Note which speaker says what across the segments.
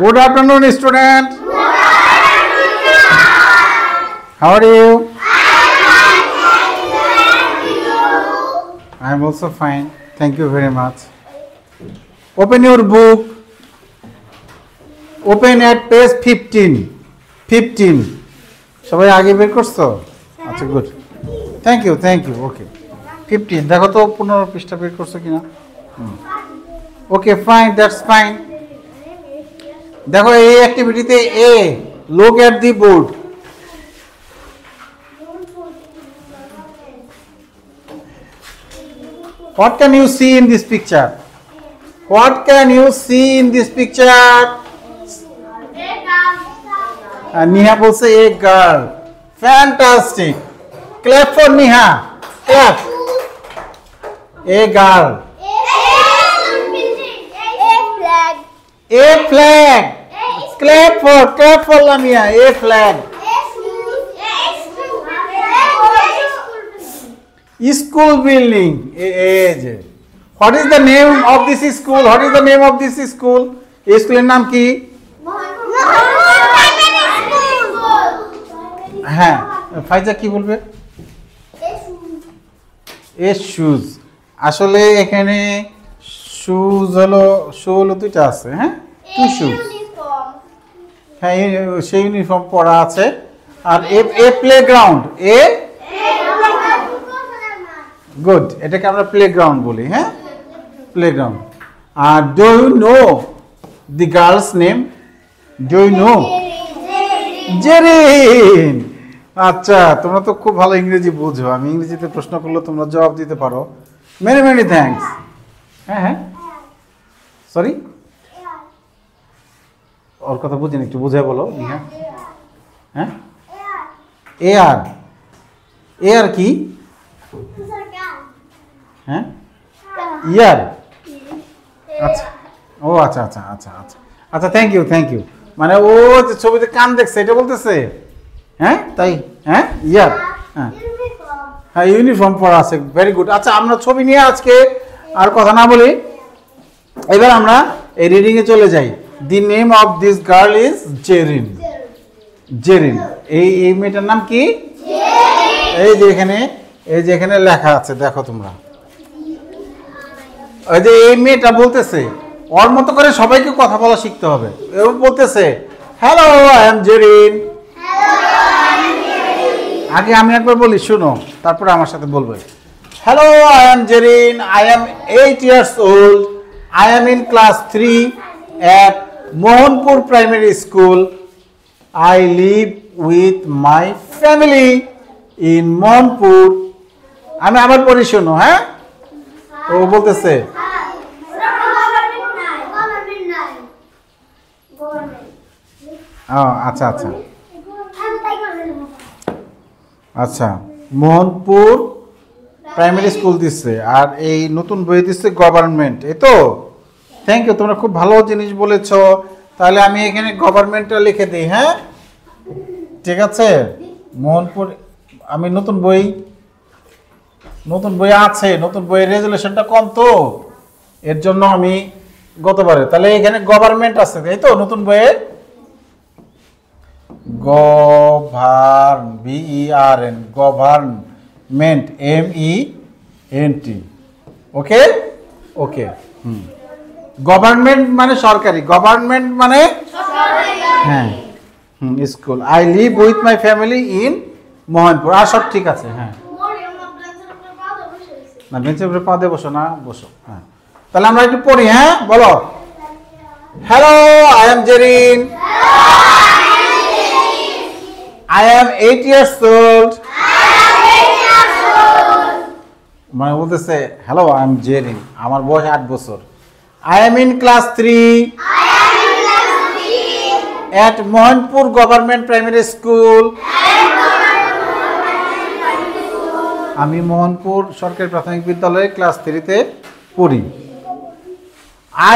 Speaker 1: Good afternoon, student. How are you? I am also fine. Thank you very much. Open your book. Open at page 15. 15. সবাই আগে বের করছো? আচ্ছা, good. Thank you. ওকে, 15 দেখো তো 15 পৃষ্ঠা বের করছো কিনা। Okay, fine, that's fine. দেখো এই অ্যাক্টিভিটিতে এ, look at the board. What can you see in this picture? What can you see in this picture? Neha বলছে a girl. Fantastic. Clap for Neha. Clap. A girl. A flag. Clap for Lamia. A flag. School building. What is the name of this school? What is the name of this school? এই স্কুলের নাম কি? হ্যাঁ, ফাইজা কি বলবে? এ shoes. আসলে এখানে shoes হলো দুইটা আছে। হ্যাঁ, টু শুজ। হ্যাঁ, সেই ইউনিফর্ম পরা আছে। আর এ প্লেগ্রাউন্ড। এ গুড, এটাকে আমরা প্লেগ্রাউন্ড বলি। হ্যাঁ, প্লেগ্রাউন্ড। আর do you know the girl's name? Do you know? Zerin. আচ্ছা, তোমরা তো খুব ভালো ইংরেজি বোঝো। আমি ইংরেজিতে প্রশ্ন করলে তোমরা জবাব দিতে পারো। Many many thanks. হ্যাঁ, সরি, ওর কথা বুঝিনি, একটু বুঝাই বলো। হ্যাঁ, এ আর কি? হ্যাঁ, ইয়ার। আচ্ছা, ও আচ্ছা, থ্যাংক ইউ। মানে ও যে ছবিতে কান দেখছে এটা বলতেছে। হ্যাঁ, তাই। হ্যাঁ, ইয়ার। হ্যাঁ, ইউনিফর্ম পরা আছে। Very good. আচ্ছা, আমরা ছবি নিয়ে আজকে আর কথা না বলি, এবার আমরা এই রিডিং এ চলে যাই। The name of this girl is Zerin. এই মেয়েটার নাম কি? এই যে এখানে লেখা আছে, দেখো তোমরা। ওই যে এই মেয়েটা বলতেছে, ওর মতো করে সবাইকে কথা বলা শিখতে হবে। ও বলতেছে, হ্যালো, আই এম জেরিন। আগে আমি একবার বলি, শুনো, তারপরে আমার সাথে বলবে। Hello, I am Zerin. I am 8 years old. I am in class 3 at Mohanpur Primary School. I live with my family in Mohanpur. আমি আবার পড়ি, শোনো। হ্যাঁ, ও বলতেছে, আচ্ছা, মোহনপুর প্রাইমারি স্কুল দিচ্ছে, আর এই নতুন বই দিচ্ছে গভর্নমেন্ট। এই তো, থ্যাংক ইউ, তোমরা খুব ভালো জিনিস বলেছ। তাহলে আমি এখানে গভর্নমেন্টটা লিখে দিই। হ্যাঁ, ঠিক আছে। মোহনপুর, আমি নতুন বই আছে, নতুন বইয়ের রেজুলেশনটা কম, তো এর জন্য আমি গতবারে, তাহলে এখানে গভর্নমেন্ট আছে, তাই তো। নতুন বইয়ে গভর্নমেন্ট, MENT। ওকে। গভর্নমেন্ট মানে সরকারি, গভর্নমেন্ট মানে হ্যাঁ, school. I live with my family in Mohanpur. আর সব ঠিক আছে। হ্যাঁ, না, বেঞ্চের উপরে পা দিয়ে বসো না, বসো। হ্যাঁ, তাহলে আমরা একটু পড়ি। হ্যাঁ, বলো। Hello, I am Zerin. I am 8 years old. মানে বলতেছে, হ্যালো, আই এম জেরিন, আমার বয়স 8 বছর। I am in class 3 at Mohanpur Government Primary School. আমি মোহনপুর সরকারি প্রাথমিক বিদ্যালয়ে ক্লাস 3-তে পড়ি।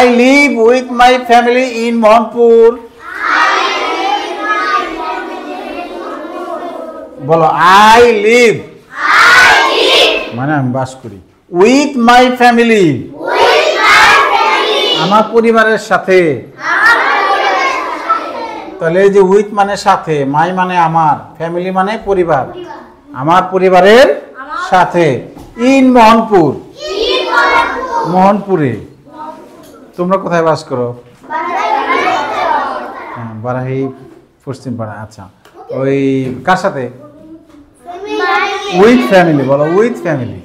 Speaker 1: I live with my family in Mohanpur. বলো, I live মানে আমি বাস করি। With my family, আমার পরিবারের সাথে। তাহলে এই যে উইথ মানে সাথে, মাই মানে আমার, ফ্যামিলি মানে পরিবার, আমার পরিবারের সাথে। ইন মোহনপুর, মোহনপুরে। তোমরা কোথায় বাস করো? হ্যাঁ, বারাহি পশ্চিম পাড়া। আচ্ছা, ওই কার সাথে? With family. বলো উইথ ফ্যামিলি।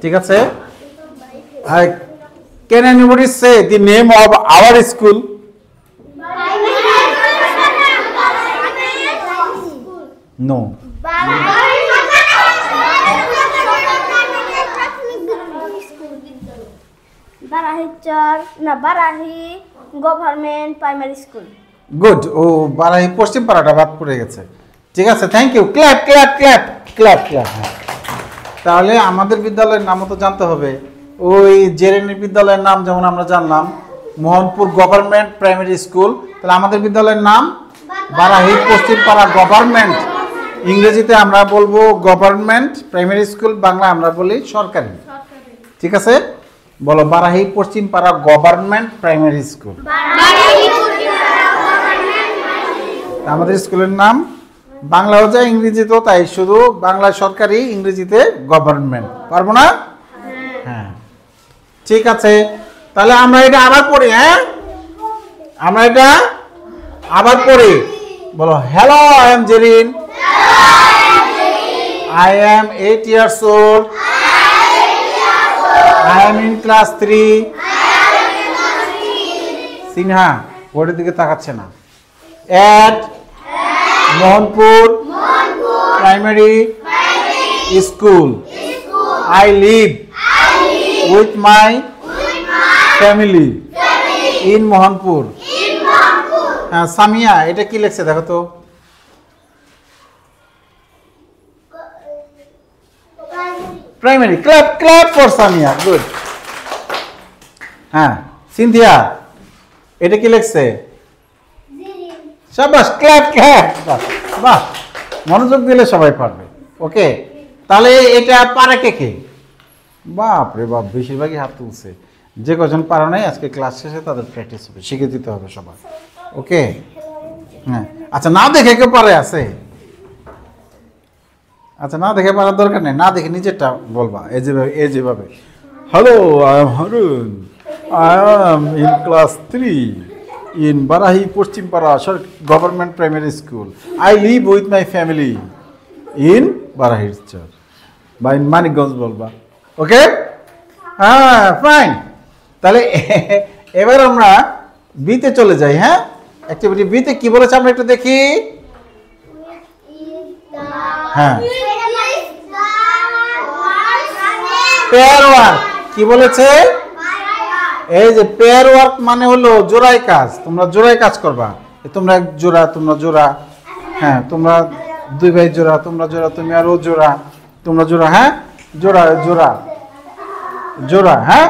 Speaker 1: ঠিক আছে। Can anybody say the name of our school? No.
Speaker 2: Barahi government primary school.
Speaker 1: Good. ও বারাহি পশ্চিম পাড়াটা বাদ পড়ে গেছে। ঠিক আছে, thank you. Clap clap clap clap clap. তাহলে আমাদের বিদ্যালয়ের নামও তো জানতে হবে। ওই জেরেনি বিদ্যালয়ের নাম যেমন আমরা জানলাম মোহনপুর গভর্নমেন্ট প্রাইমারি স্কুল, তাহলে আমাদের বিদ্যালয়ের নাম বারাহি পশ্চিম পাড়া গভর্নমেন্ট। ইংরেজিতে আমরা বলবো গভর্নমেন্ট প্রাইমারি স্কুল, বাংলা আমরা বলি সরকারি। ঠিক আছে, বলো Varahi Paschim Para government primary school. আমাদের স্কুলের নাম বাংলাও যায় ইংরেজিতেও তাই, শুধু বাংলা সরকারি, ইংরেজিতে গভর্নমেন্ট। পারবো না? হ্যাঁ, ঠিক আছে। তাহলে আমরা এটা আবার পড়ি। হ্যাঁ, আমরা এটা আবার পড়ি। বলো hello, I am Zerin, I am 8 years old, I am in class 3. Sinha বোর্ডের দিকে তাকাচ্ছে না। At Mohanpur primary school I live with my family in Mohanpur. হ্যাঁ, সামিয়া এটা কি লিখছে দেখো তো। Primary. Clap clap for Samia. Good. হ্যাঁ, সিনথিয়া এটা কি লিখছে? শাবাশ, ক্ল্যাপ ক্ল্যাপ। বাহ, মনোযোগ দিলে সবাই পারবে। ওকে, তাহলে এটা পারে কে কে? বাপ রে বাপ, বেশিরভাগই হাত তুলছে। যে কজন পারো নাই আজকে ক্লাস শেষে তাদের প্র্যাকটিস হবে, শিখে দিতে হবে সবাই। ওকে, হ্যাঁ। আচ্ছা, না দেখে কেউ পারে আছে? আচ্ছা, না দেখে পারার দরকার নেই, না দেখে নিজেরটা বলবা। এই যেভাবে hello, I am Harun, I am in class 3 in Barahi Paschim Para government primary school. I live with my family in Barahi Char বা ইন মানিকগঞ্জ বলবা। ওকে, হ্যাঁ, ফাইন। তাহলে এবার আমরা বিতে চলে যাই। হ্যাঁ, অ্যাক্টিভিটি বিতে কি বলেছে আমরা একটু দেখি। হ্যাঁ, পেয়ার ওয়ার্ক কি বলেছে? এই যে পেয়ার ওয়ার্ক মানে হলো জোড়ায় কাজ। তোমরা জোড়ায় কাজ করবা। তোমরা এক জোড়া, তোমরা জোড়া, হ্যাঁ, তোমরা দুই ভাই জোড়া, তোমরা জোড়া, তুমি আর ও জোড়া, তোমরা জোড়া। হ্যাঁ, জোড়া জোড়া জোড়া। হ্যাঁ,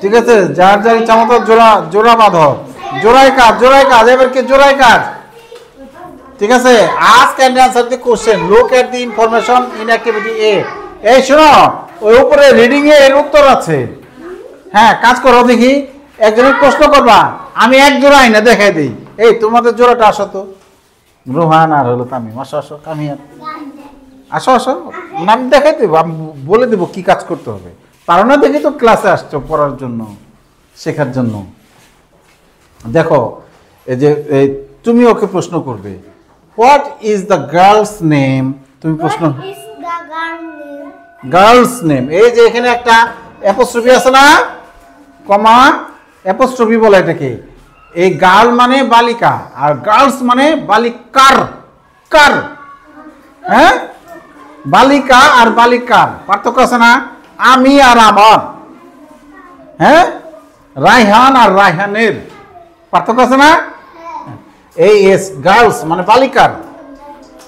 Speaker 1: ঠিক আছে, যার যার ইচ্ছা মতো জোড়া জোড়া বাঁধো। জোড়ায় কাজ, জোড়ায় কাজ। এবার কি জোড়ায় কাজ? ঠিক আছে, ask and answer the question, look at the information in activity A. এই শোনো, ওই উপরে রিডিং এর উত্তর আছে। হ্যাঁ, কাজ করো দেখি। একজনের প্রশ্ন করবা, আমি এক জোড়া আইনা দেখাই দিই। এই তোমাদের জোড়াটা আসো তো। রোহান আর হলো তামিম, আসো আসো। কামিয়ার আসো আসো, নাম দেখাই দেবো, আমি বলে দেবো কি কাজ করতে হবে। পারো না দেখি তো ক্লাসে আসছো পড়ার জন্য, শেখার জন্য। দেখো, এই যে তুমি ওকে প্রশ্ন করবে, what is the girl's name? তুমি প্রশ্ন, গার্লস নেম। এই যে এখানে একটা অ্যাপোস্ট্রফি আছে না, কমা অ্যাপোস্ট্রফি বলে এটাকে। এই গার্ল মানে বালিকা, আর গার্লস মানে বালিকার। কার? হ্যাঁ, বালিকা আর বালিকার পার্থক্য আছে না? আমি আর আমার, হ্যাঁ, রায়হান আর রায়হানের পার্থক্য আছে না? এই এস গার্লস মানে বালিকার।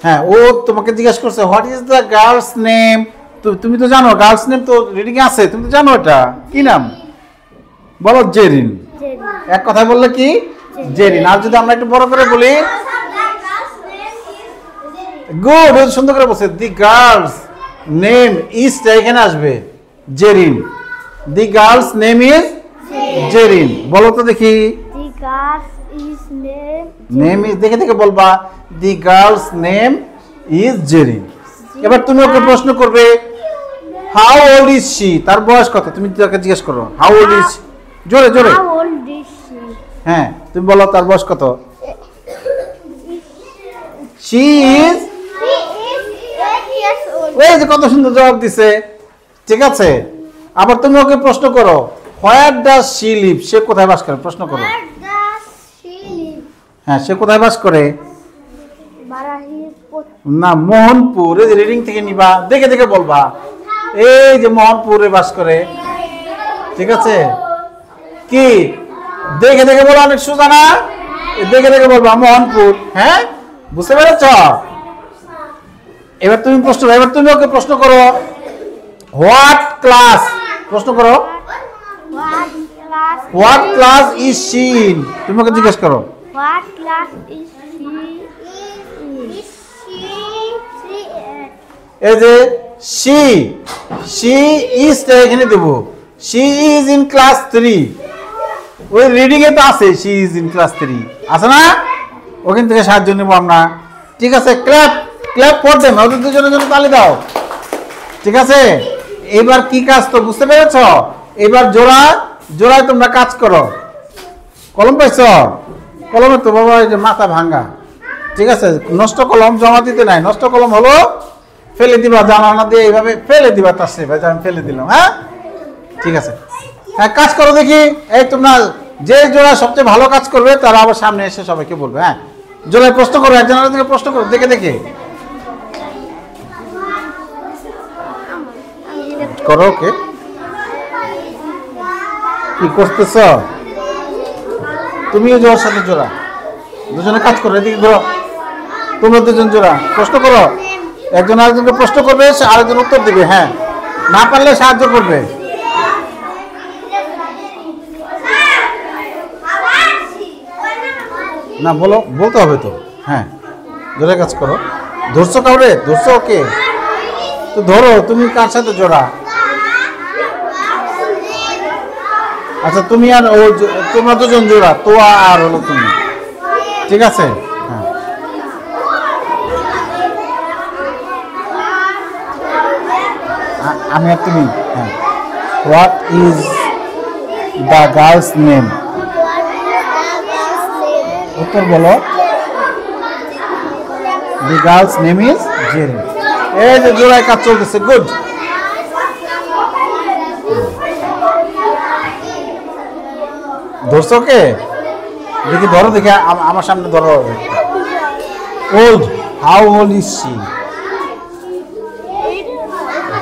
Speaker 1: হ্যাঁ, ও তোমাকে জিজ্ঞেস করছে what is the girl's name. তুমি তো জানো গার্লস নেম তো রিডিং আছে, তুমি তো জানো এটা কি নাম? বলো জেরিন। এক কথায় বললে কি? জেরিন। আর যদি আমরা একটু বড় করে বলি, গুড, সুন্দর করে বলছে। দি গার্লস নেম ইজ, এখানে আসবে Zerin. The girl's name is Zerin. বলো তো দেখি।
Speaker 2: The girl's is name.
Speaker 1: Name is দেখে দেখে বলবা the girl's name is Zerin. এবার তুমি ওকে প্রশ্ন করবে হাউ ওল্ড ইজ শি, তার বয়স কত, তুমি তাকে জিজ্ঞেস করো হাউ ওল্ড ইজ, জোরে জোরে।
Speaker 2: How old is she?
Speaker 1: হ্যাঁ তুমি বলো তার বয়স কত। She is,
Speaker 2: She is 8 years old.
Speaker 1: এই যে কত সুন্দর জবাব দিছে, ঠিক আছে। আবার তুমি ওকে প্রশ্ন করো হোয়ার ডাজ শি লিভ, সে কোথায় বাস করে, প্রশ্ন করো।
Speaker 2: Where does she live?
Speaker 1: হ্যাঁ সে কোথায় বাস করে,
Speaker 2: Barahipur.
Speaker 1: না মোহনপুর, এই যে রিডিং থেকে নিবা, দেখে দেখে বলবা এই যে মোহনপুরে বাস করে, ঠিক আছে। কি দেখে দেখে বলো, অনেক সোজা না, দেখে দেখে বলবা মোহনপুর। হ্যাঁ বুঝতে পেরেছ। এবার তুমি প্রশ্ন, এবার তুমি ওকে প্রশ্ন করো হোয়াট ক্লাস, প্রশ্ন করো
Speaker 2: What class?
Speaker 1: What class is she in, তুমি ওকে জিজ্ঞেস করো।
Speaker 2: What class is she in? Is she
Speaker 1: এই যে শি, শি ইজটা এখানে দেব, শি ইজ ইন ক্লাস 3, ওই রিডিং এ তো আছে শি ইজ ইন ক্লাস 3 আছে না, ওখান থেকে সাহায্য নেব আমরা, ঠিক আছে। ক্ল্যাপ ক্ল্যাপ ফর দেম, ওদের দুজনের জন্য তালি দাও, ঠিক আছে। এবার কি কাজ তো বুঝতে পেরেছ, এবার জোড়া জোড়ায় তোমরা কাজ করো। কলম পাইছ, কলমে তো বাবা এই যে মাথা ভাঙা, ঠিক আছে। নষ্ট কলম জমা দিতে নাই, নষ্ট কলম হলো ফেলে দিবা, জানালা দিয়ে এইভাবে ফেলে দিবা, তার সে ভাই আমি ফেলে দিলাম। হ্যাঁ ঠিক আছে, হ্যাঁ কাজ করো দেখি। এই তোমরা যে জোড়া সবচেয়ে ভালো কাজ করবে তারা আবার সামনে এসে সবাইকে বলবে। হ্যাঁ জোড়ায় প্রশ্ন করো, একজন আরেকজনকে প্রশ্ন করো দেখে দেখে করো। ওকে কি করতেছ তুমিও জোর সাথে জোড়া, দুজনে কাজ করো, এদিকে ঘোরো, তোমরা দুজন জোড়া প্রশ্ন করো, একজন আরেকজনকে প্রশ্ন করবে, সে আরেকজন উত্তর দিবে। হ্যাঁ না পারলে সাহায্য করবে। না বলো, বলতে হবে তো। হ্যাঁ জোরে কাজ করো। ধরছো কাউরে, ধরছো ওকে তো ধরো, তুমি কার সাথে জোড়া। আচ্ছা তুমি আর ও, তোমরা দুজন জোড়া, তো আর হলো তুমি, ঠিক আছে। হ্যাঁ আমি আর তুমি। হ্যাঁ what is the girl's name, উত্তর বলো। The girl's name is Zerin. এই যে জোড়ায় কাজ চলতেছে, গুড। ধরছো কে দেখি, ধরো দেখি, আমার সামনে ধরো। Old, how old is she,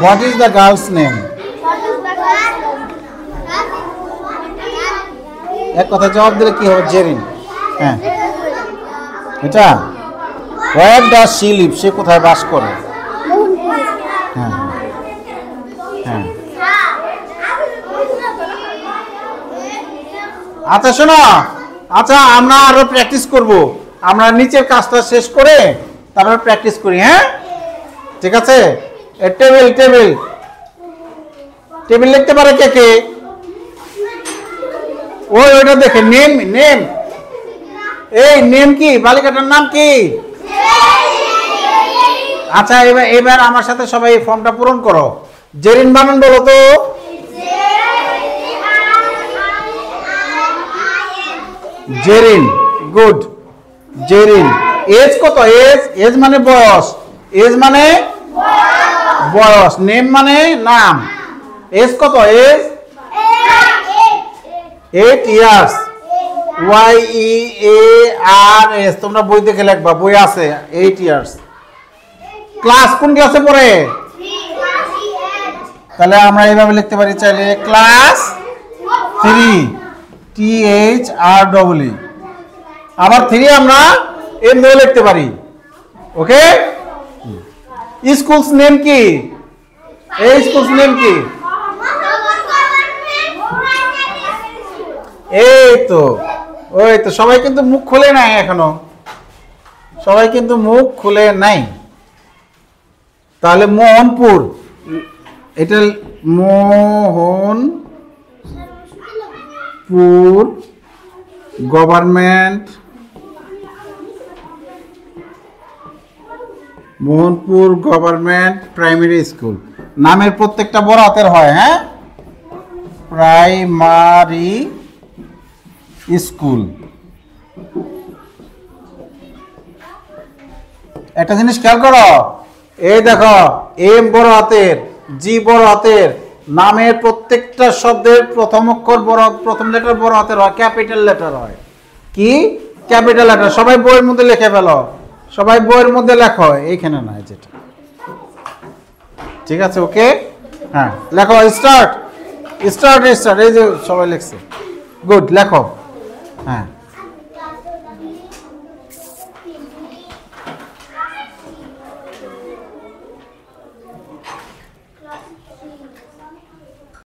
Speaker 1: what is the girl's name, এক কথা জবাব দিলে কি হবে, জেরিন। হ্যাঁ এটা হোয়ার ডাজ শি লিভ, সে কোথায় বাস করে। হ্যাঁ হ্যাঁ আচ্ছা শোনো, আচ্ছা আমরা আরো প্র্যাকটিস করব, আমরা নিচের কাজটা শেষ করে তারপরে প্র্যাকটিস করি। হ্যাঁ ঠিক আছে। টেবিল টেবিল টেবিল লিখতে পারে কে কে, ওই ওইটা দেখে নেম, নেম এই নেম কি, বালিকাটার নাম কি। আচ্ছা এবার এবার আমার সাথে সবাই এই ফর্মটা পূরণ করো। জেরিন বানান বলো তো। জেরিন, গুড। জেরিন। এজ কত, এজ, এজ মানে বয়স, এজ মানে বয়স, নেম মানে নাম। এজ কত, এজ 8 ইয়ার্স, YEARS, তোমরা বই দেখে লিখবা, বই আছে 8 ইয়ার্স। ক্লাস কোন ক্লাসে পড়ে, তাহলে আমরা এইভাবে লিখতে পারি চাইলে ক্লাস 3, THREE। আবার 3 আমরা এমনিও লিখতে পারি। ওকে, স্কুলস নেম কি, এই স্কুলস নেম কি, এই তো, ওই তো, সবাই কিন্তু মুখ খুলে নাই এখনো, সবাই কিন্তু মুখ খুলে নাই। তাহলে মোহনপুর, এটা Mohanpur government Mohanpur government primary school. নামের প্রত্যেকটা বড় হাতের হয়, হ্যাঁ? Primary school. একটা জিনিস খেয়াল করো, এই দেখো এম বড় হাতের, জি বড় হাতের, নামের প্রত্যেকটা শব্দের প্রথম অক্ষর বড়, প্রথম লেটার বড় হাতের হয়, ক্যাপিটাল লেটার হয়। কি ক্যাপিটাল লেটার? সবাই বইয়ের মধ্যে লিখে ফেলো, সবাই বইয়ের মধ্যে লেখো, এইখানে নয় যেটা। ঠিক আছে, ওকে, হ্যাঁ লেখো, স্টার্ট স্টার্ট স্টার্ট, এই যে সবাই লিখছে, গুড, লেখো, হ্যাঁ।